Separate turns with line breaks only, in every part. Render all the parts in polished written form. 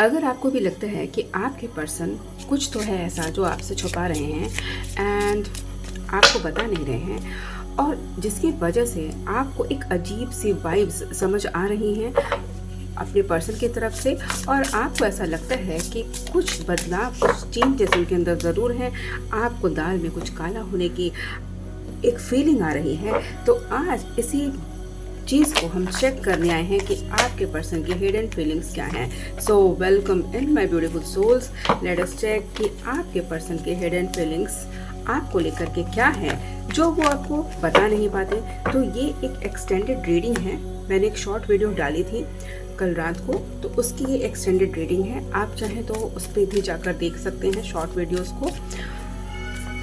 अगर आपको भी लगता है कि आपके पर्सन कुछ तो है ऐसा जो आपसे छुपा रहे हैं एंड आपको बता नहीं रहे हैं और जिसकी वजह से आपको एक अजीब सी वाइब्स समझ आ रही हैं अपने पर्सन की तरफ से और आपको ऐसा लगता है कि कुछ बदलाव, कुछ चेंजेस उनके अंदर ज़रूर हैं, आपको दाल में कुछ काला होने की एक फीलिंग आ रही है, तो आज इसी चीज़ को हम चेक करने आए हैं कि आपके पर्सन की हिडन फीलिंग्स क्या हैं। So welcome in my beautiful souls, let us check कि आपके पर्सन की हिडन फीलिंग्स आपको लेकर के क्या है जो वो आपको बता नहीं पाते। तो ये एक एक्सटेंडेड रीडिंग है, मैंने एक शॉर्ट वीडियो डाली थी कल रात को, तो उसकी ये एक्सटेंडेड रीडिंग है। आप चाहें तो उस पर भी जाकर देख सकते हैं शॉर्ट वीडियोस को।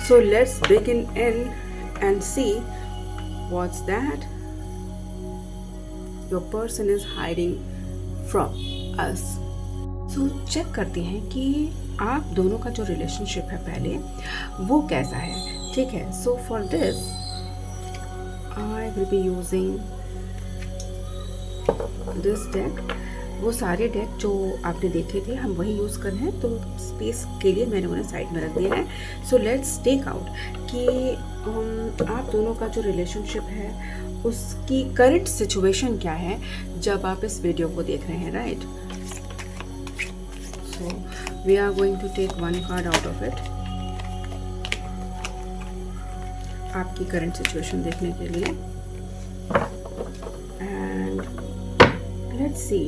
So let's begin in and see what's that your person is hiding from us. So check करते हैं कि आप दोनों का जो रिलेशनशिप है पहले वो कैसा है, ठीक है। So for this I will be using this deck. वो सारे डेक जो आपने देखे थे हम वही यूज़ कर रहे हैं, तो स्पेस के लिए मैंने उन्हें साइड में रख दिया है। सो लेट्स टेक आउट कि आप दोनों का जो रिलेशनशिप है उसकी करंट सिचुएशन क्या है जब आप इस वीडियो को देख रहे हैं, right. So we are going to take one card out of it आपकी करंट सिचुएशन देखने के लिए एंड लेट्स सी।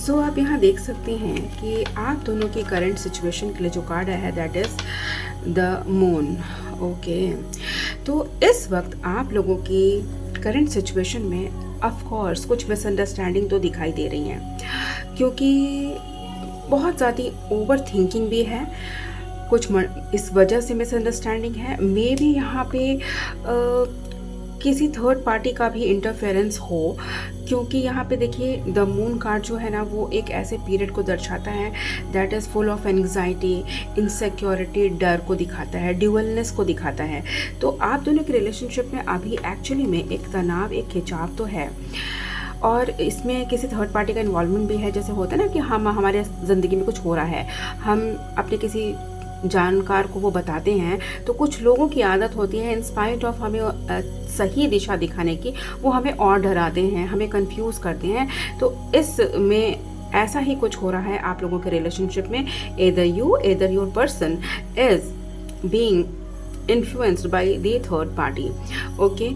सो आप यहाँ देख सकते हैं कि आप दोनों की करंट सिचुएशन के लिए जो कार्ड आया है that is the moon. Okay, तो इस वक्त आप लोगों की करंट सिचुएशन में ऑफ कोर्स कुछ मिसअंडरस्टैंडिंग तो दिखाई दे रही हैं, क्योंकि बहुत ज़्यादा ओवर थिंकिंग भी है, कुछ इस वजह से मिसअंडरस्टैंडिंग है। मे बी यहाँ पे किसी थर्ड पार्टी का भी इंटरफेरेंस हो, क्योंकि यहाँ पे देखिए द मून कार्ड जो है ना वो एक ऐसे पीरियड को दर्शाता है that is full of anxiety, insecurity, डर को दिखाता है, ड्यूअलनेस को दिखाता है। तो आप दोनों के रिलेशनशिप में अभी एक्चुअली में एक तनाव, एक खिंचाव तो है और इसमें किसी थर्ड पार्टी का इन्वॉल्वमेंट भी है। जैसे होता है ना कि हम हमारे ज़िंदगी में कुछ हो रहा है, हम अपने किसी जानकार को वो बताते हैं, तो कुछ लोगों की आदत होती है इंस्पाइट ऑफ हमें सही दिशा दिखाने की, वो हमें और डराते हैं, हमें कंफ्यूज करते हैं। तो इसमें ऐसा ही कुछ हो रहा है आप लोगों के रिलेशनशिप में। either your person is being influenced by the third party. Okay,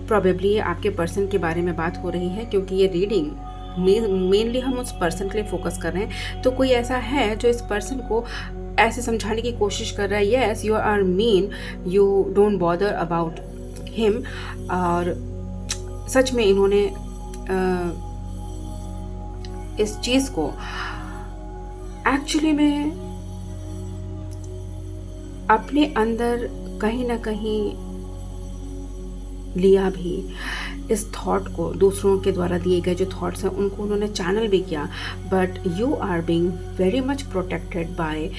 probably आपके पर्सन के बारे में बात हो रही है, क्योंकि ये रीडिंग मेनली हम उस पर्सन के लिए फोकस कर रहे हैं। तो कोई ऐसा है जो इस पर्सन को ऐसे समझाने की कोशिश कर रहा है, yes you are mean, you don't bother about him, और सच में इन्होंने इस चीज़ को एक्चुअली में अपने अंदर कहीं ना कहीं लिया भी। इस थॉट को दूसरों के द्वारा दिए गए जो थॉट्स हैं उनको उन्होंने चैनल भी किया, but you are being very much protected by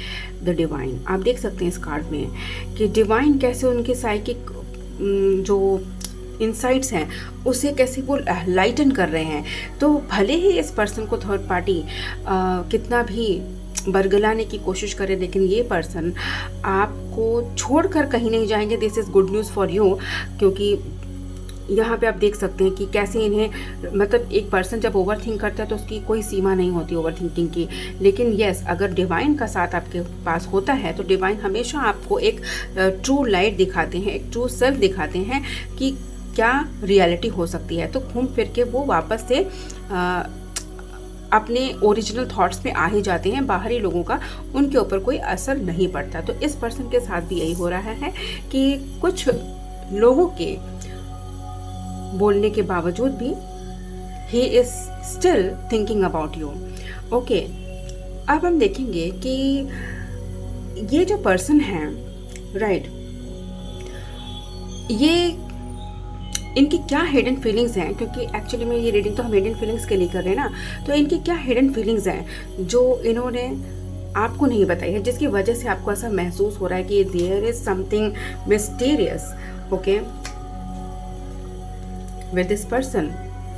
the divine. आप देख सकते हैं इस कार्ड में कि डिवाइन कैसे उनके साइकिक जो इनसाइट्स हैं उसे कैसे वो लाइटन कर रहे हैं। तो भले ही इस पर्सन को थर्ड पार्टी कितना भी बरगलाने की कोशिश करे, लेकिन ये पर्सन आपको छोड़कर कहीं नहीं जाएंगे। This is good news for you, क्योंकि यहाँ पे आप देख सकते हैं कि कैसे इन्हें, मतलब एक पर्सन जब ओवर थिंक करता है तो उसकी कोई सीमा नहीं होती ओवर थिंकिंग की। लेकिन यस, अगर डिवाइन का साथ आपके पास होता है तो डिवाइन हमेशा आपको एक ट्रू लाइट दिखाते हैं, एक ट्रू सेल्फ दिखाते हैं कि क्या रियलिटी हो सकती है। तो घूम फिर के वो वापस से अपने ओरिजिनल थॉट्स में आ ही जाते हैं। बाहरी लोगों का उनके ऊपर कोई असर नहीं पड़ता। तो इस पर्सन के साथ भी यही हो रहा है कि कुछ लोगों के बोलने के बावजूद भी he is still thinking about you. Okay, अब हम देखेंगे कि ये जो पर्सन है, राइट, ये इनकी क्या हिडन फीलिंग्स हैं, क्योंकि एक्चुअली में ये रीडिंग तो हम हिडन फीलिंग्स के लिए कर रहे हैं ना। तो इनकी क्या हिडन फीलिंग्स हैं जो इन्होंने आपको नहीं बताई है, जिसकी वजह से आपको ऐसा महसूस हो रहा है कि there is something mysterious, okay, with this person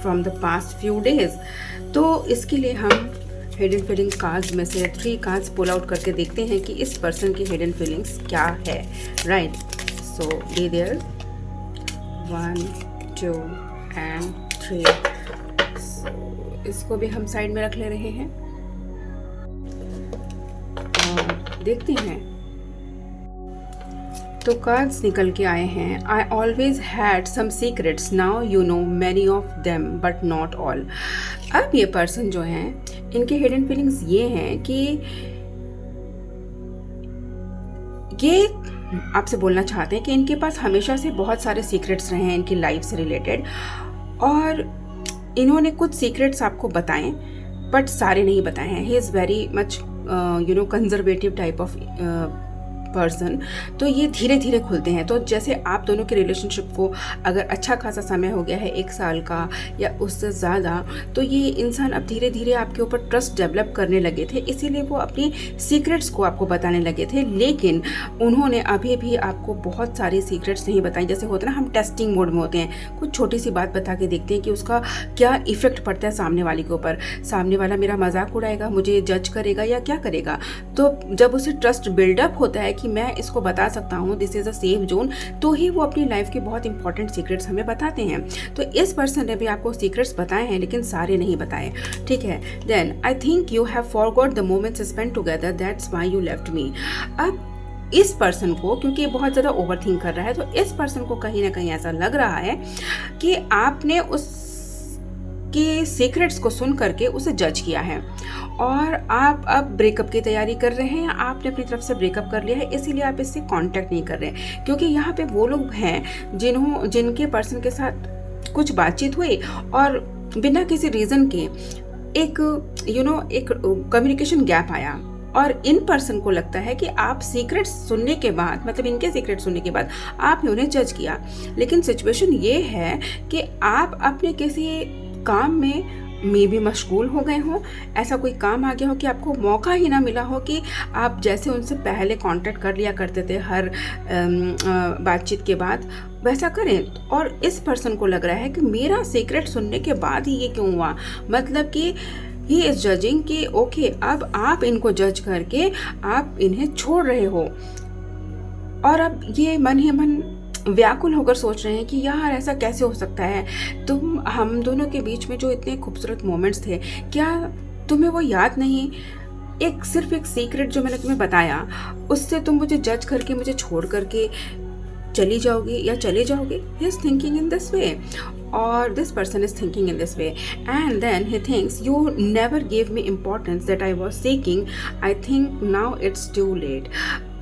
from the past few days. तो इसके लिए हम हिडन फीलिंग कार्ड्स में से 3 कार्ड्स पुल आउट करके देखते हैं कि इस पर्सन की हिडन फीलिंग्स क्या है, right. So be there 1 2 and 3। So इसको भी हम साइड में रख ले रहे हैं और देखते हैं। तो कार्ड्स निकल के आए हैं, I always had some secrets, now you know many of them but not all. अब ये पर्सन जो हैं, इनके हिडन फीलिंग्स ये हैं कि ये आपसे बोलना चाहते हैं कि इनके पास हमेशा से बहुत सारे सीक्रेट्स रहे हैं इनकी लाइफ से रिलेटेड, और इन्होंने कुछ सीक्रेट्स आपको बताएं बट सारे नहीं बताए हैं। ही is very much conservative type of person. तो ये धीरे धीरे खुलते हैं। तो जैसे आप दोनों के रिलेशनशिप को अगर अच्छा खासा समय हो गया है, 1 साल का या उससे ज़्यादा, तो ये इंसान अब धीरे धीरे आपके ऊपर ट्रस्ट डेवलप करने लगे थे, इसीलिए वो अपनी सीक्रेट्स को आपको बताने लगे थे। लेकिन उन्होंने अभी भी आपको बहुत सारी सीक्रेट्स नहीं बताई। जैसे होता है ना, हम टेस्टिंग मोड में होते हैं, कुछ छोटी सी बात बता के देखते हैं कि उसका क्या इफेक्ट पड़ता है सामने वाले के ऊपर। सामने वाला मेरा मजाक उड़ाएगा, मुझे जज करेगा या क्या करेगा। तो जब उसे ट्रस्ट बिल्डअप होता है कि मैं इसको बता सकता हूँ, this is a safe zone, तो ही वो अपनी लाइफ के बहुत इंपॉर्टेंट सीक्रेट्स हमें बताते हैं। तो इस पर्सन ने भी आपको सीक्रेट्स बताए हैं लेकिन सारे नहीं बताए, ठीक है। Then I think you have forgot the moments spent together, that's why you left me. अब इस पर्सन को, क्योंकि ये बहुत ज़्यादा ओवरथिंक कर रहा है, तो इस पर्सन को कहीं ना कहीं ऐसा लग रहा है कि आपने उसके सीक्रेट्स को सुन करके उसे जज किया है और आप अब ब्रेकअप की तैयारी कर रहे हैं। आपने अपनी तरफ से ब्रेकअप कर लिया है, इसीलिए आप इससे कांटेक्ट नहीं कर रहे हैं, क्योंकि यहाँ पे वो लोग हैं जिनके पर्सन के साथ कुछ बातचीत हुई और बिना किसी रीज़न के एक कम्युनिकेशन गैप आया, और इन पर्सन को लगता है कि आप सीक्रेट्स सुनने के बाद, मतलब इनके सीक्रेट सुनने के बाद आपने उन्हें जज किया। लेकिन सिचुएशन ये है कि आप अपने किसी काम में भी मशगूल हो गए हो, ऐसा कोई काम आ गया हो कि आपको मौका ही ना मिला हो कि आप जैसे उनसे पहले कांटेक्ट कर लिया करते थे हर बातचीत के बाद, वैसा करें। और इस पर्सन को लग रहा है कि मेरा सीक्रेट सुनने के बाद ही ये क्यों हुआ, मतलब कि ही इज जजिंग कि ओके, अब आप इनको जज करके आप इन्हें छोड़ रहे हो, और अब ये मन ही मन व्याकुल होकर सोच रहे हैं कि यार ऐसा कैसे हो सकता है, हम दोनों के बीच में जो इतने खूबसूरत मोमेंट्स थे, क्या तुम्हें वो याद नहीं? सिर्फ एक सीक्रेट जो मैंने तुम्हें बताया, उससे तुम मुझे जज करके, मुझे छोड़ करके चली जाओगी या चले जाओगे। He is thinking in this way, और this person is thinking in this way, and then he thinks you never give me importance that I was seeking, I think now it's too late.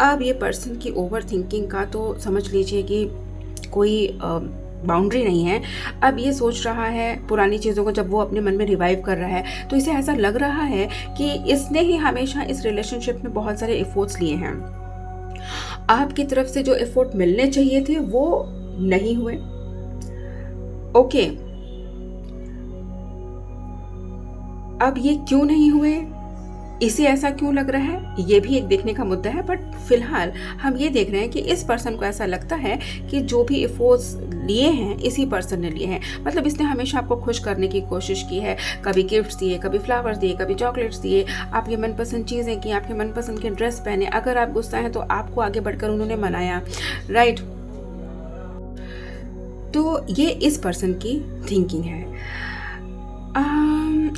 अब ये person की over thinking का तो समझ लीजिए कि कोई बाउंड्री नहीं है। अब ये सोच रहा है पुरानी चीज़ों को, जब वो अपने मन में रिवाइव कर रहा है तो इसे ऐसा लग रहा है कि इसने ही हमेशा इस रिलेशनशिप में बहुत सारे एफर्ट्स लिए हैं। आपकी तरफ से जो एफर्ट मिलने चाहिए थे वो नहीं हुए, ओके। अब ये क्यों नहीं हुए, इसे ऐसा क्यों लग रहा है, ये भी एक देखने का मुद्दा है। बट फिलहाल हम ये देख रहे हैं कि इस पर्सन को ऐसा लगता है कि जो भी एफर्ट्स लिए हैं इसी पर्सन ने लिए हैं। मतलब इसने हमेशा आपको खुश करने की कोशिश की है, कभी गिफ्ट्स दिए, कभी फ्लावर्स दिए, कभी चॉकलेट्स दिए, आपकी मनपसंद चीज़ें की, आपके मनपसंद के ड्रेस पहने, अगर आप गुस्सा हैं तो आपको आगे बढ़कर उन्होंने मनाया, राइट। तो ये इस पर्सन की थिंकिंग है।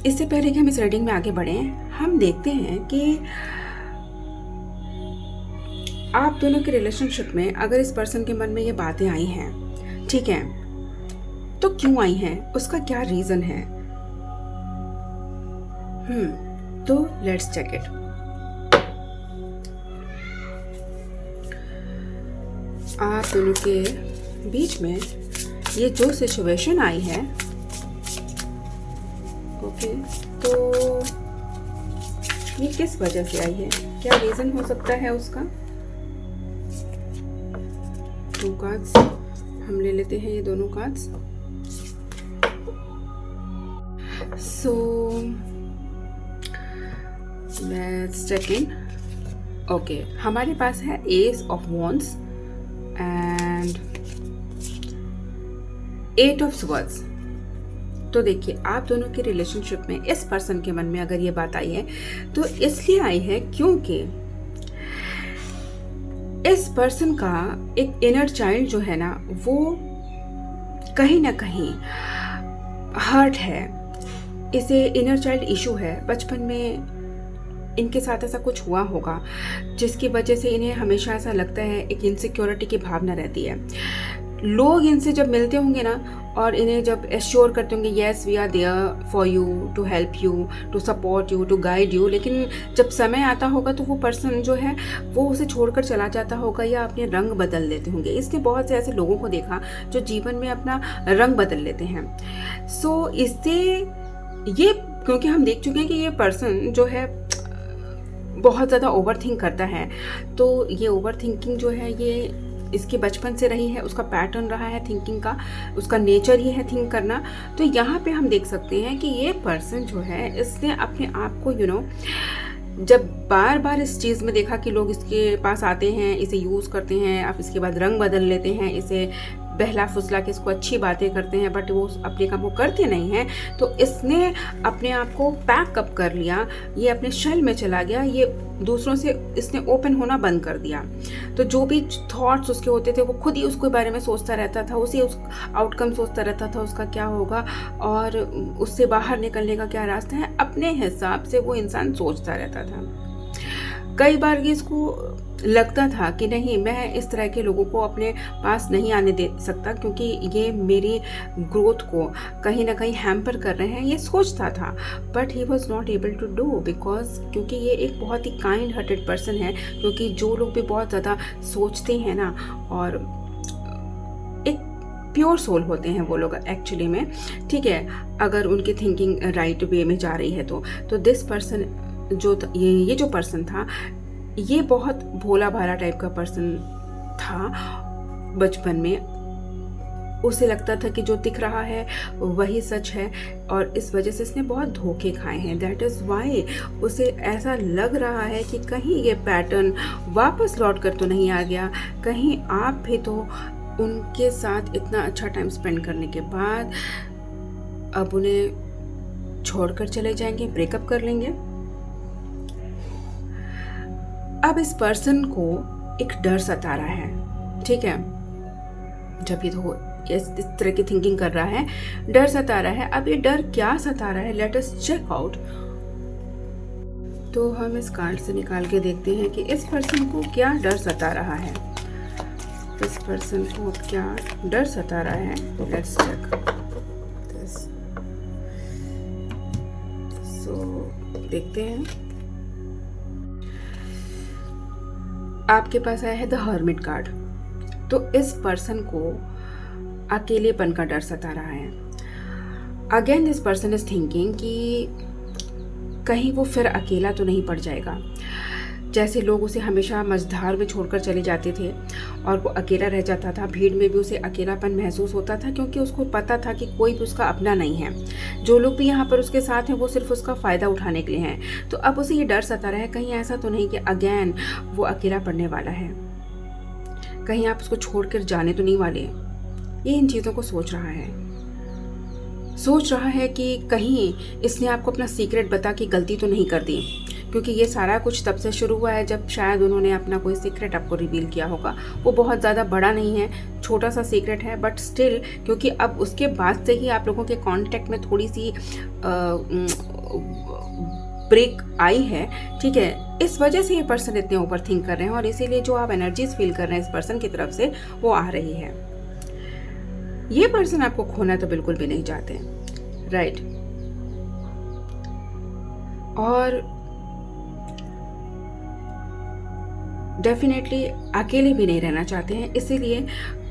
इससे पहले कि हम इस रीडिंग में आगे बढ़ें, हम देखते हैं कि आप दोनों के रिलेशनशिप में अगर इस पर्सन के मन में ये बातें आई हैं, ठीक है, तो क्यों आई हैं, उसका क्या रीजन है। तो लेट्स चेक इट। आप दोनों के बीच में ये जो सिचुएशन आई है, ओके, तो ये किस वजह से आई है, क्या रीजन हो सकता है उसका। 2 कार्ड्स हम ले लेते हैं, ये दोनों cards. So let's check in. Okay, हमारे पास है ace of wands and 8 of swords. तो देखिए, आप दोनों के रिलेशनशिप में इस पर्सन के मन में अगर ये बात आई है तो इसलिए आई है क्योंकि इस पर्सन का एक इनर चाइल्ड जो है ना, वो कहीं ना कहीं हर्ट है। इसे इनर चाइल्ड इशू है। बचपन में इनके साथ ऐसा कुछ हुआ होगा जिसकी वजह से इन्हें हमेशा ऐसा लगता है, एक इनसिक्योरिटी की भावना रहती है। लोग इनसे जब मिलते होंगे ना और इन्हें जब एश्योर करते होंगे, yes we are there for you, to help you, to support you, to guide you, लेकिन जब समय आता होगा तो वो पर्सन जो है वो उसे छोड़कर चला जाता होगा या अपने रंग बदल लेते होंगे। इसने बहुत से ऐसे लोगों को देखा जो जीवन में अपना रंग बदल लेते हैं। सो इससे ये, क्योंकि हम देख चुके हैं कि ये पर्सन जो है बहुत ज़्यादा ओवर थिंक करता है, तो ये ओवर थिंकिंग जो है ये इसके बचपन से रही है, उसका पैटर्न रहा है थिंकिंग का, उसका नेचर ही है थिंक करना। तो यहाँ पे हम देख सकते हैं कि ये पर्सन जो है इसने अपने आप को जब बार बार इस चीज़ में देखा कि लोग इसके पास आते हैं, इसे यूज़ करते हैं, अब इसके बाद रंग बदल लेते हैं, इसे बहला फुसला के इसको अच्छी बातें करते हैं, बट वो अपने काम को करते नहीं हैं, तो इसने अपने आप को पैकअप कर लिया, ये अपने शेल में चला गया, ये दूसरों से इसने ओपन होना बंद कर दिया। तो जो भी थॉट्स उसके होते थे वो खुद ही उसके बारे में सोचता रहता था, उसी उस आउटकम सोचता रहता था, उसका क्या होगा और उससे बाहर निकलने का क्या रास्ता है, अपने हिसाब से वो इंसान सोचता रहता था। कई बार ये इसको लगता था कि नहीं, मैं इस तरह के लोगों को अपने पास नहीं आने दे सकता क्योंकि ये मेरी ग्रोथ को कहीं ना कहीं हैम्पर कर रहे हैं, ये सोचता था। But he was not able to do, because क्योंकि ये एक बहुत ही काइंड हार्टेड पर्सन है। क्योंकि जो लोग भी बहुत ज़्यादा सोचते हैं ना, और एक प्योर सोल होते हैं वो लोग एक्चुअली में, ठीक है, अगर उनकी थिंकिंग राइट वे में जा रही है तो दिस पर्सन जो ये जो पर्सन था, ये बहुत भोला भाला टाइप का पर्सन था। बचपन में उसे लगता था कि जो दिख रहा है वही सच है, और इस वजह से इसने बहुत धोखे खाए हैं। दैट इज़ वाई उसे ऐसा लग रहा है कि कहीं ये पैटर्न वापस लौट कर तो नहीं आ गया, कहीं आप भी तो उनके साथ इतना अच्छा टाइम स्पेंड करने के बाद अब उन्हें छोड़कर चले जाएंगे, ब्रेकअप कर लेंगे। अब इस पर्सन को एक डर सता रहा है, ठीक है, जब ये तो इस तरह की थिंकिंग कर रहा है, डर सता रहा है। अब ये डर क्या सता रहा है, लेट अस चेक आउट। तो हम इस कार्ड से निकाल के देखते हैं कि इस पर्सन को क्या डर सता रहा है। इस पर्सन को क्या डर सता रहा है, लेट्स चेक दिस। सो देखते हैं। आपके पास आया है द हर्मिट कार्ड। तो इस पर्सन को अकेलेपन का डर सता रहा है। Again this person is thinking कि कहीं वो फिर अकेला तो नहीं पड़ जाएगा। जैसे लोग उसे हमेशा मझधार में छोड़कर चले जाते थे और वो अकेला रह जाता था, भीड़ में भी उसे अकेलापन महसूस होता था क्योंकि उसको पता था कि कोई भी उसका अपना नहीं है। जो लोग भी यहाँ पर उसके साथ हैं वो सिर्फ उसका फ़ायदा उठाने के लिए हैं। तो अब उसे ये डर सता रहा है, कहीं ऐसा तो नहीं कि अगेन वो अकेला पड़ने वाला है, कहीं आप उसको छोड़कर जाने तो नहीं वाले। ये इन चीज़ों को सोच रहा है कि कहीं इसने आपको अपना सीक्रेट बता के गलती तो नहीं कर दी, क्योंकि ये सारा कुछ तब से शुरू हुआ है जब शायद उन्होंने अपना कोई सीक्रेट आपको रिवील किया होगा। वो बहुत ज़्यादा बड़ा नहीं है, छोटा सा सीक्रेट है, बट स्टिल क्योंकि अब उसके बाद से ही आप लोगों के कांटेक्ट में थोड़ी सी ब्रेक आई है, ठीक है, इस वजह से ये पर्सन इतने ओवर थिंक कर रहे हैं और इसीलिए जो आप एनर्जीज फील कर रहे हैं इस पर्सन की तरफ से वो आ रही है। ये पर्सन आपको खोना तो बिल्कुल भी नहीं चाहते, राइट। और डेफिनेटली अकेले भी नहीं रहना चाहते हैं, इसीलिए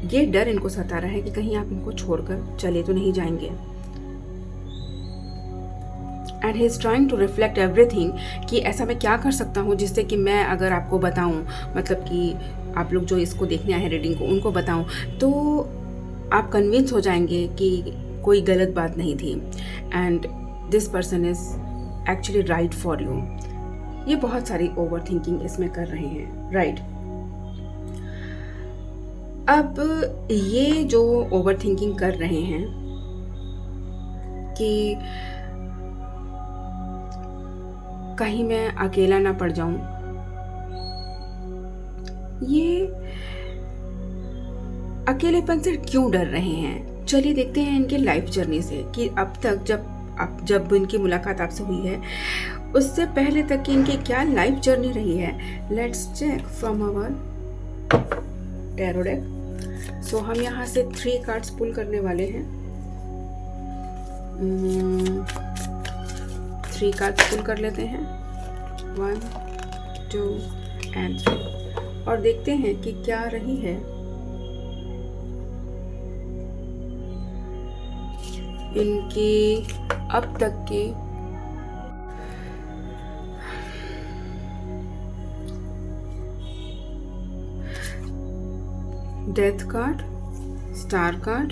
ये डर इनको सता रहा है कि कहीं आप इनको छोड़कर चले तो नहीं जाएंगे। And he is trying to reflect everything कि ऐसा मैं क्या कर सकता हूँ जिससे कि मैं अगर आपको बताऊँ, मतलब कि आप लोग जो इसको देखने आए हैं रीडिंग को उनको बताऊँ तो आप कन्विंस हो जाएंगे कि कोई गलत बात नहीं थी and this person is actually right for you. ये बहुत सारी ओवर थिंकिंग इसमें कर रहे हैं, राइट। अब ये जो ओवर थिंकिंग कर रहे हैं कि कहीं मैं अकेला ना पड़ जाऊं। ये अकेलेपन से क्यों डर रहे हैं, चलिए देखते हैं इनके लाइफ जर्नी से कि अब तक जब इनकी मुलाकात आपसे हुई है उससे पहले तक की इनकी क्या लाइफ जर्नी रही है। Let's check from our tarot deck. So हम यहाँ से 3 कार्ड्स पुल करने वाले हैं। 3 कार्ड्स पुल कर लेते हैं, 1 2 एंड 3, और देखते हैं कि क्या रही है इनकी अब तक की death card, star card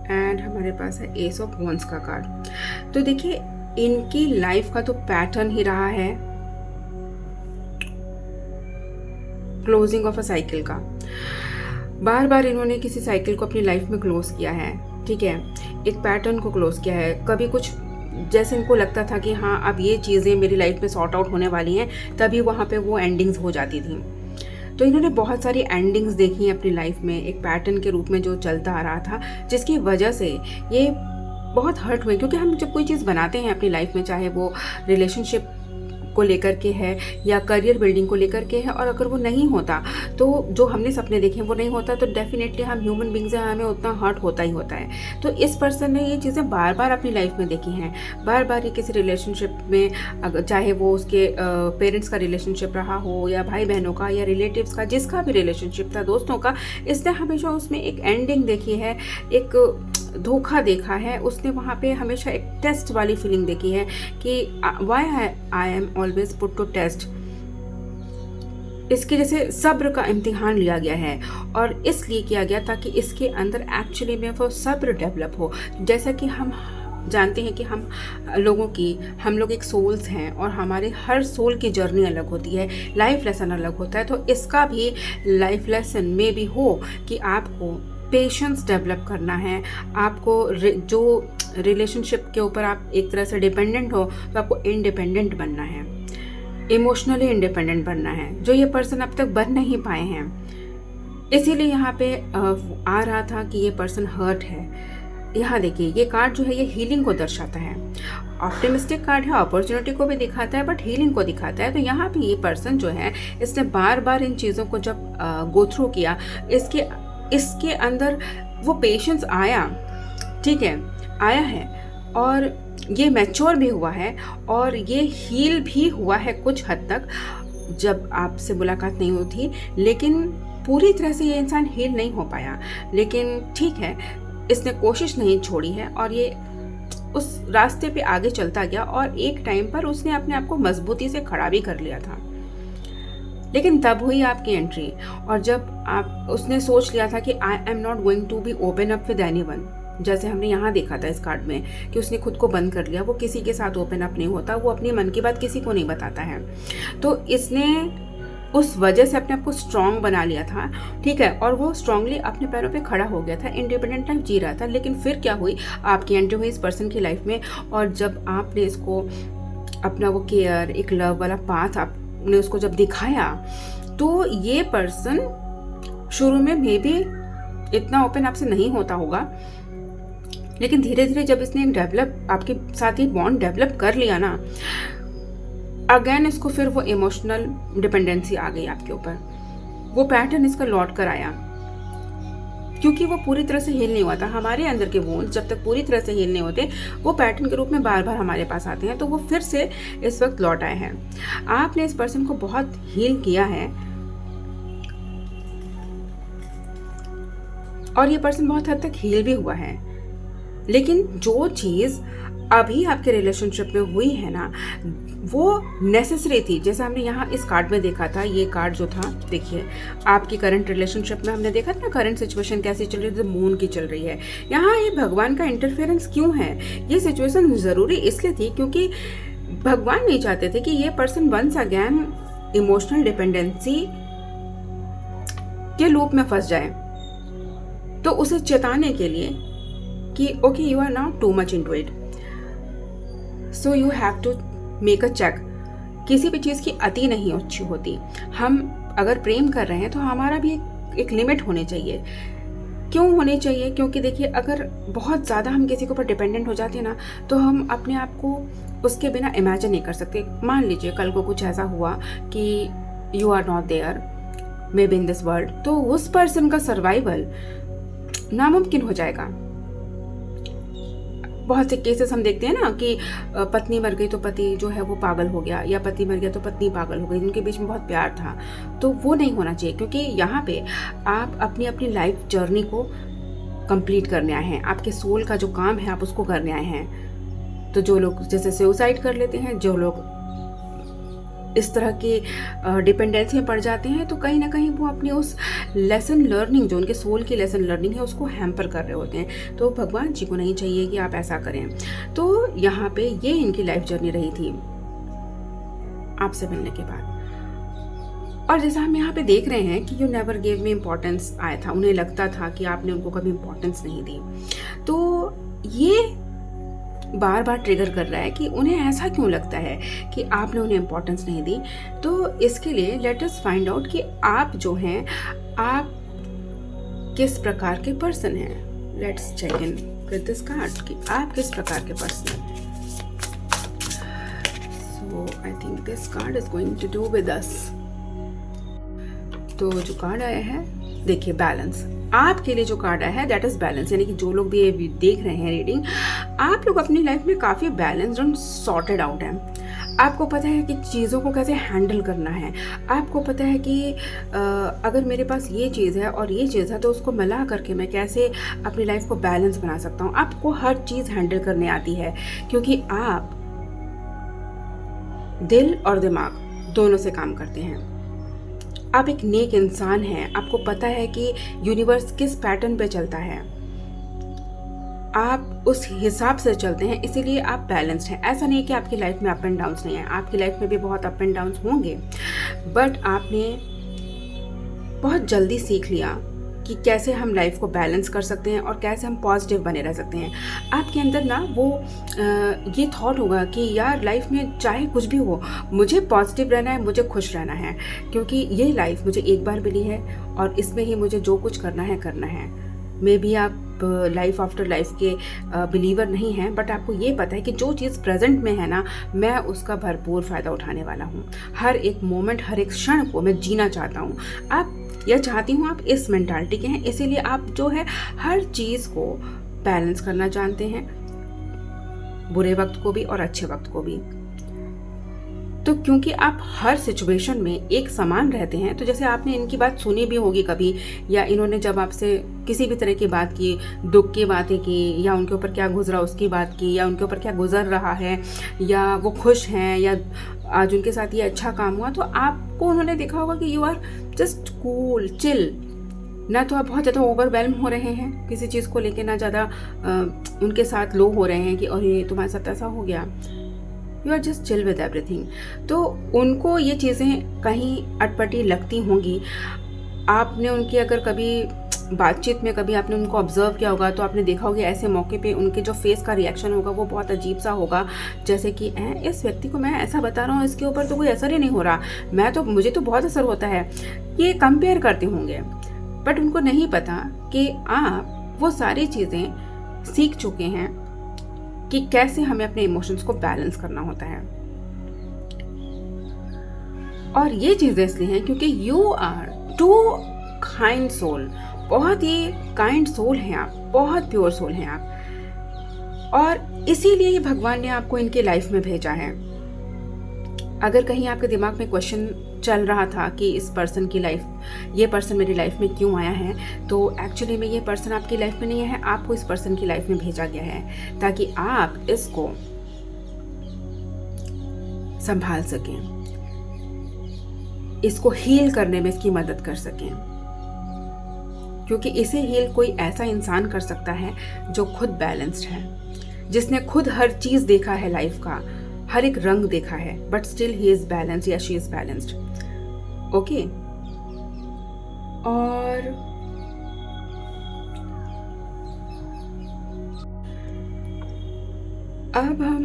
and हमारे पास है एस ऑफ वॉन्ड्स का कार्ड। तो देखिए इनकी लाइफ का तो पैटर्न ही रहा है क्लोजिंग ऑफ अ साइकिल का। बार बार इन्होंने किसी साइकिल को अपनी लाइफ में क्लोज किया है, ठीक है, एक पैटर्न को क्लोज किया है। कभी कुछ जैसे इनको लगता था कि हाँ अब ये चीज़ें मेरी लाइफ में सॉर्ट आउट होने वाली हैं, तभी वहाँ पे वो एंडिंग्स हो जाती थी। तो इन्होंने बहुत सारी एंडिंग्स देखी हैं अपनी लाइफ में एक पैटर्न के रूप में जो चलता आ रहा था, जिसकी वजह से ये बहुत हर्ट हुए। क्योंकि हम जब कोई चीज़ बनाते हैं अपनी लाइफ में, चाहे वो रिलेशनशिप को लेकर के है या करियर बिल्डिंग को लेकर के है, और अगर वो नहीं होता तो जो हमने सपने देखे हैं वो नहीं होता, तो डेफिनेटली हम ह्यूमन बींग्स हैं, हमें उतना हर्ट होता ही होता है। तो इस पर्सन ने ये चीज़ें बार बार अपनी लाइफ में देखी हैं। बार बार ये किसी रिलेशनशिप में, अगर चाहे वो उसके पेरेंट्स का रिलेशनशिप रहा हो या भाई बहनों का या रिलेटिव्स का, जिसका भी रिलेशनशिप था, दोस्तों का, इसने हमेशा उसमें एक एंडिंग देखी है, एक धोखा देखा है उसने। वहाँ पे हमेशा एक टेस्ट वाली फीलिंग देखी है कि why I am always put to test. इसके जैसे सब्र का इम्तिहान लिया गया है, और इसलिए किया गया ताकि इसके अंदर एक्चुअली में वो सब्र डेवलप हो। जैसा कि हम जानते हैं कि हम लोग एक सोल्स हैं, और हमारे हर सोल की जर्नी अलग होती है, लाइफ लेसन अलग होता है। तो इसका भी लाइफ लेसन में भी हो कि आपको पेशेंस डेवलप करना है, आपको जो रिलेशनशिप के ऊपर आप एक तरह से डिपेंडेंट हो तो आपको इंडिपेंडेंट बनना है, इमोशनली इंडिपेंडेंट बनना है, जो ये पर्सन अब तक बन नहीं पाए हैं। इसीलिए यहाँ पे आ रहा था कि ये पर्सन हर्ट है। यहाँ देखिए ये कार्ड जो है ये हीलिंग को दर्शाता है, ऑप्टिमिस्टिक कार्ड है, अपॉर्चुनिटी को भी दिखाता है बट हीलिंग को दिखाता है। तो यहाँ पे ये पर्सन जो है इसने बार बार इन चीज़ों को जब गो थ्रू किया, इसके अंदर वो पेशेंस आया, ठीक है, आया है, और ये मैच्योर भी हुआ है, और ये हील भी हुआ है कुछ हद तक। जब आपसे मुलाकात नहीं हुई थी, लेकिन पूरी तरह से ये इंसान हील नहीं हो पाया, लेकिन ठीक है, इसने कोशिश नहीं छोड़ी है, और ये उस रास्ते पे आगे चलता गया, और एक टाइम पर उसने अपने आप को मजबूती से खड़ा भी कर लिया था। लेकिन तब हुई आपकी एंट्री, और जब उसने सोच लिया था कि I am not going to be open up with anyone, जैसे हमने यहाँ देखा था इस कार्ड में कि उसने खुद को बंद कर लिया, वो किसी के साथ ओपन अप नहीं होता, वो अपनी मन की बात किसी को नहीं बताता है। तो इसने उस वजह से अपने आप को स्ट्रांग बना लिया था, ठीक है, और वो स्ट्रांगली अपने पैरों पे खड़ा हो गया था, इंडिपेंडेंट लाइफ जी रहा था। लेकिन फिर क्या हुई, आपकी एंट्री हुई इस पर्सन की लाइफ में, और जब आपने इसको अपना वो केयर, एक लव वाला पाथ आपने उसको जब दिखाया, तो ये पर्सन शुरू में मे बी इतना ओपन आपसे नहीं होता होगा, लेकिन धीरे धीरे जब इसने डेवलप आपके साथ ही बॉन्ड डेवलप कर लिया ना, अगेन इसको फिर वो इमोशनल डिपेंडेंसी आ गई आपके ऊपर, वो पैटर्न इसका लौट कर आया, क्योंकि वो पूरी तरह से हील नहीं हुआ था। हमारे अंदर के वोन्स जब तक पूरी तरह से हील नहीं होते, वो पैटर्न के रूप में बार बार हमारे पास आते हैं, तो वो फिर से इस वक्त लौट आए हैं। आपने इस पर्सन को बहुत हील किया है, और ये पर्सन बहुत हद तक हील भी हुआ है, लेकिन जो चीज़ अभी आपके रिलेशनशिप में हुई है ना, वो नेसेसरी थी। जैसे हमने यहाँ इस कार्ड में देखा था, ये कार्ड जो था, देखिए आपकी करंट रिलेशनशिप में हमने देखा था ना, करंट सिचुएशन कैसी चल रही है, मून की चल रही है। यहाँ ये भगवान का इंटरफेरेंस क्यों है, ये सिचुएशन ज़रूरी इसलिए थी क्योंकि भगवान नहीं चाहते थे कि ये person once again emotional dependency के लूप में फंस जाए। तो उसे चेताने के लिए कि okay you are now too much into it, so you have to make a check. किसी भी चीज़ की अति नहीं अच्छी होती। हम अगर प्रेम कर रहे हैं तो हमारा भी एक लिमिट होनी चाहिए। क्यों होनी चाहिए? क्योंकि देखिए, अगर बहुत ज़्यादा हम किसी के ऊपर डिपेंडेंट हो जाते हैं ना, तो हम अपने आप को उसके बिना इमेजिन नहीं कर सकते। मान लीजिए कल को कुछ ऐसा हुआ कि you are not there may be in this world, तो उस पर्सन का सर्वाइवल नामुमकिन हो जाएगा। बहुत से केसेस हम देखते हैं ना कि पत्नी मर गई तो पति जो है वो पागल हो गया, या पति मर गया तो पत्नी पागल हो गई, उनके बीच में बहुत प्यार था। तो वो नहीं होना चाहिए, क्योंकि यहाँ पे आप अपनी अपनी लाइफ जर्नी को कंप्लीट करने आए हैं। आपके सोल का जो काम है आप उसको करने आए हैं। तो जो लोग जैसे सुसाइड कर लेते हैं, जो लोग इस तरह के डिपेंडेंसी में पड़ जाते हैं, तो कहीं ना कहीं वो अपनी उस लेसन लर्निंग, जो उनके सोल की लेसन लर्निंग है, उसको हैम्पर कर रहे होते हैं। तो भगवान जी को नहीं चाहिए कि आप ऐसा करें। तो यहाँ पे ये इनकी लाइफ जर्नी रही थी आपसे मिलने के बाद। और जैसा हम यहाँ पे देख रहे हैं कि you never gave me importance आया था, उन्हें लगता था कि आपने उनको कभी इम्पोर्टेंस नहीं दी। तो ये बार बार ट्रिगर कर रहा है कि उन्हें ऐसा क्यों लगता है कि आपने उन्हें इम्पोर्टेंस नहीं दी। तो इसके लिए लेट अस फाइंड आउट कि आप जो हैं, आप किस प्रकार के पर्सन हैं। Let's check in with this card कि आप किस प्रकार के पर्सन हैं। So I think this card is going to do with us. तो जो कार्ड आया है, देखिए बैलेंस। आपके लिए जो कार्ड आया है दैट इज बैलेंस, यानी कि जो लोग भी ये देख रहे हैं रीडिंग, आप लोग अपनी लाइफ में काफ़ी बैलेंस्ड और सॉर्टेड आउट हैं। आपको पता है कि चीज़ों को कैसे हैंडल करना है। आपको पता है कि अगर मेरे पास ये चीज़ है और ये चीज़ है तो उसको मिला करके मैं कैसे अपनी लाइफ को बैलेंस बना सकता हूँ। आपको हर चीज़ हैंडल करने आती है, क्योंकि आप दिल और दिमाग दोनों से काम करते हैं। आप एक नेक इंसान हैं। आपको पता है कि यूनिवर्स किस पैटर्न पे चलता है, आप उस हिसाब से चलते हैं, इसीलिए आप बैलेंस्ड हैं। ऐसा नहीं है कि आपकी लाइफ में अप एंड डाउन्स नहीं है, आपकी लाइफ में भी बहुत अप एंड डाउन्स होंगे, बट आपने बहुत जल्दी सीख लिया कि कैसे हम लाइफ को बैलेंस कर सकते हैं और कैसे हम पॉजिटिव बने रह सकते हैं। आपके अंदर ना वो ये थॉट होगा कि यार लाइफ में चाहे कुछ भी हो, मुझे पॉजिटिव रहना है, मुझे खुश रहना है, क्योंकि ये लाइफ मुझे एक बार मिली है और इसमें ही मुझे जो कुछ करना है करना है। मे बी आप लाइफ आफ्टर लाइफ के बिलीवर नहीं हैं, बट आपको ये पता है कि जो चीज़ प्रेजेंट में है ना, मैं उसका भरपूर फ़ायदा उठाने वाला हूँ। हर एक मोमेंट, हर एक क्षण को मैं जीना चाहता हूँ। आप या चाहती हूँ, आप इस मेंटालिटी के हैं, इसीलिए आप जो है हर चीज़ को बैलेंस करना जानते हैं, बुरे वक्त को भी और अच्छे वक्त को भी। तो क्योंकि आप हर सिचुएशन में एक समान रहते हैं, तो जैसे आपने इनकी बात सुनी भी होगी कभी, या इन्होंने जब आपसे किसी भी तरह की बात की, दुख की बातें की, या उनके ऊपर क्या गुजरा उसकी बात की, या उनके ऊपर क्या गुजर रहा है, या वो खुश हैं, या आज उनके साथ ये अच्छा काम हुआ, तो आपको उन्होंने देखा होगा कि you are just cool chill. ना तो आप बहुत ज़्यादा ओवरवेल्म हो रहे हैं किसी चीज़ को लेके, ना ज़्यादा उनके साथ लो हो रहे हैं कि और ये तुम्हारे साथ ऐसा हो गया। You are just chill with everything. तो उनको ये चीज़ें कहीं अटपटी लगती होंगी। आपने उनकी अगर कभी बातचीत में कभी आपने उनको ऑब्जर्व किया होगा, तो आपने देखा होगा ऐसे मौके पे उनके जो फेस का रिएक्शन होगा वो बहुत अजीब सा होगा, जैसे कि इस व्यक्ति को मैं ऐसा बता रहा हूँ, इसके ऊपर तो कोई असर ही नहीं हो रहा, मुझे तो बहुत असर होता है। ये कंपेयर करते होंगे, बट उनको नहीं पता कि आप वो सारी चीज़ें सीख चुके हैं कि कैसे हमें अपने इमोशंस को बैलेंस करना होता है। और ये चीज़ें इसलिए हैं क्योंकि you are too kind soul. बहुत ही काइंड सोल हैं आप, बहुत प्योर सोल हैं आप, और इसीलिए ही भगवान ने आपको इनके लाइफ में भेजा है। अगर कहीं आपके दिमाग में क्वेश्चन चल रहा था कि इस पर्सन की लाइफ, ये पर्सन मेरी लाइफ में क्यों आया है, तो एक्चुअली में ये पर्सन आपकी लाइफ में नहीं है, आपको इस पर्सन की लाइफ में भेजा गया है ताकि आप इसको संभाल सकें, इसको हील करने में इसकी मदद कर सकें। क्योंकि इसे हील कोई ऐसा इंसान कर सकता है जो खुद बैलेंस्ड है, जिसने खुद हर चीज़ देखा है, लाइफ का हर एक रंग देखा है, but still he is balanced या शी इज बैलेंस्ड। ओके, और अब हम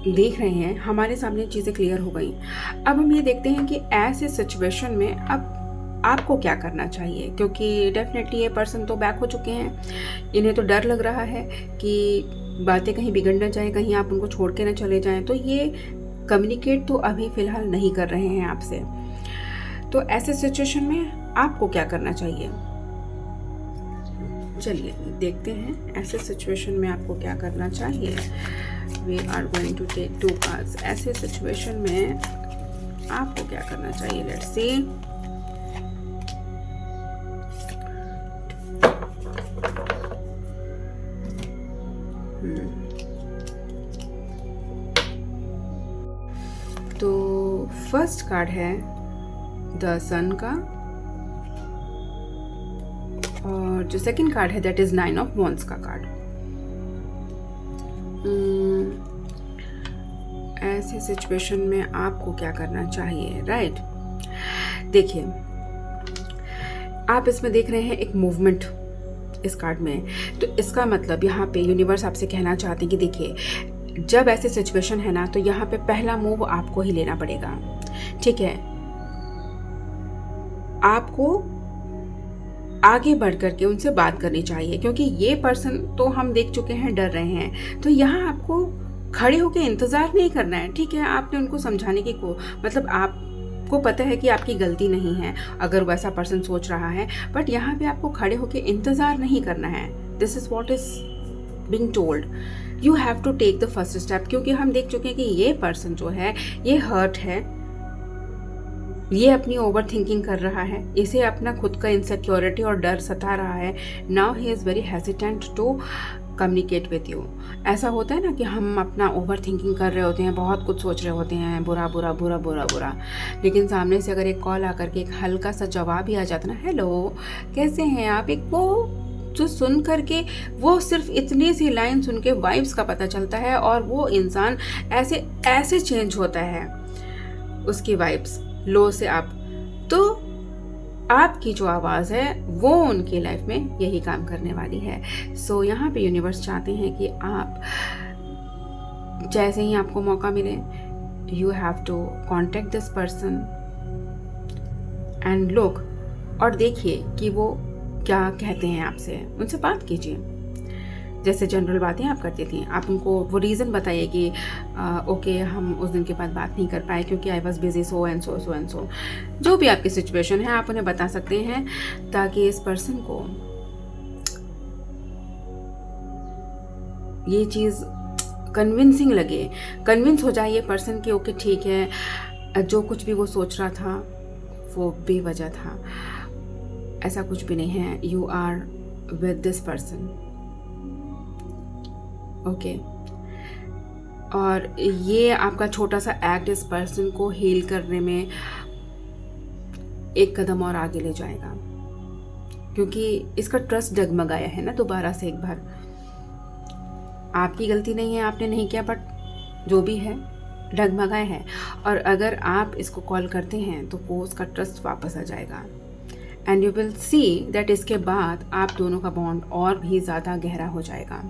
देख रहे हैं, हमारे सामने चीज़ें क्लियर हो गई। अब हम ये देखते हैं कि ऐसे सिचुएशन में अब आपको क्या करना चाहिए, क्योंकि डेफिनेटली ये पर्सन तो बैक हो चुके हैं, इन्हें तो डर लग रहा है कि बातें कहीं बिगड़ ना जाए, कहीं आप उनको छोड़ के ना चले जाएं, तो ये कम्युनिकेट तो अभी फ़िलहाल नहीं कर रहे हैं आपसे। तो ऐसे सिचुएशन में आपको क्या करना चाहिए, चलिए देखते हैं ऐसे सिचुएशन में आपको क्या करना चाहिए। We are going to take 2 cards. ऐसे सिचुएशन में आपको क्या करना चाहिए, लेट्स सी। तो फर्स्ट कार्ड है द सन का, और जो सेकंड कार्ड है दैट इज 9 ऑफ वॉन्ड्स का कार्ड। ऐसे सिचुएशन में आपको क्या करना चाहिए, राइट? देखिए, आप इसमें देख रहे हैं एक मूवमेंट इस कार्ड में, तो इसका मतलब यहाँ पे यूनिवर्स आपसे कहना चाहते हैं कि देखिए, जब ऐसे सिचुएशन है ना, तो यहाँ पे पहला मूव आपको ही लेना पड़ेगा, ठीक है? आपको आगे बढ़ करके उनसे बात करनी चाहिए, क्योंकि ये पर्सन तो हम देख चुके हैं डर रहे हैं, तो यहाँ आपको खड़े होकर इंतज़ार नहीं करना है, ठीक है? आपने उनको समझाने की मतलब आपको पता है कि आपकी गलती नहीं है अगर वैसा पर्सन सोच रहा है, बट यहाँ पे आपको खड़े होकर इंतज़ार नहीं करना है। This is what is being told, you have to take the first step, क्योंकि हम देख चुके हैं कि ये पर्सन जो है ये हर्ट है, ये अपनी ओवर थिंकिंग कर रहा है, इसे अपना खुद का इनसिक्योरिटी और डर सता रहा है। Now he is very hesitant to communicate with you. ऐसा होता है ना कि हम अपना ओवर थिंकिंग कर रहे होते हैं, बहुत कुछ सोच रहे होते हैं, बुरा बुरा बुरा बुरा बुरा, लेकिन सामने से अगर एक कॉल आकर के एक हल्का सा जवाब ही आ जाता ना, हेलो कैसे हैं आप, एक वो जो सुन करके वो सिर्फ इतनी सी लाइन सुन के वाइब्स का पता चलता है, और वो इंसान ऐसे ऐसे चेंज होता है, उसकी वाइब्स लो से अप। तो आपकी जो आवाज़ है वो उनकी लाइफ में यही काम करने वाली है। सो यहाँ पे यूनिवर्स चाहते हैं कि आप जैसे ही आपको मौका मिले, you have to contact this person and look, और देखिए कि वो क्या कहते हैं आपसे, उनसे बात कीजिए। जैसे जनरल बातें आप करती थी, आप उनको वो रीज़न बताइए कि ओके हम उस दिन के बाद बात नहीं कर पाए क्योंकि I was busy, so and so, so and so. जो भी आपकी सिचुएशन है आप उन्हें बता सकते हैं, ताकि इस पर्सन को ये चीज़ कन्विंसिंग लगे, कन्विंस हो जाए ये पर्सन कि ओके ठीक है, जो कुछ भी वो सोच रहा था वो बेवजह था, ऐसा कुछ भी नहीं है, you are with this person, okay. और ये आपका छोटा सा एक्ट इस पर्सन को हील करने में एक कदम और आगे ले जाएगा, क्योंकि इसका ट्रस्ट डगमगाया है ना दोबारा से एक बार। आपकी गलती नहीं है, आपने नहीं किया, बट जो भी है डगमगाया है, और अगर आप इसको कॉल करते हैं तो वो उसका ट्रस्ट वापस आ जाएगा, and you will see that इसके बाद आप दोनों का बॉन्ड और भी ज़्यादा गहरा हो जाएगा।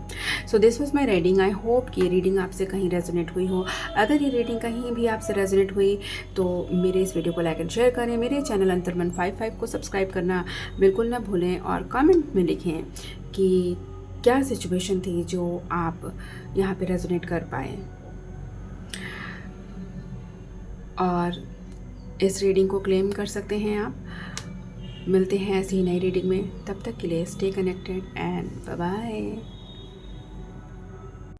So this was my reading. I hope कि ये रीडिंग आपसे कहीं रेजोनेट हुई हो। अगर ये रीडिंग कहीं भी आपसे रेजोनेट हुई तो मेरे इस वीडियो को लाइक एंड शेयर करें, मेरे चैनल अंतर्मन 55 को सब्सक्राइब करना बिल्कुल ना भूलें, और कमेंट में लिखें कि क्या सिचुएशन थी जो आप यहाँ पे रेजोनेट कर पाए। और इस रीडिंग को क्लेम कर सकते हैं आप। मिलते हैं ऐसी नई रीडिंग में, तब तक के लिए stay connected and bye bye.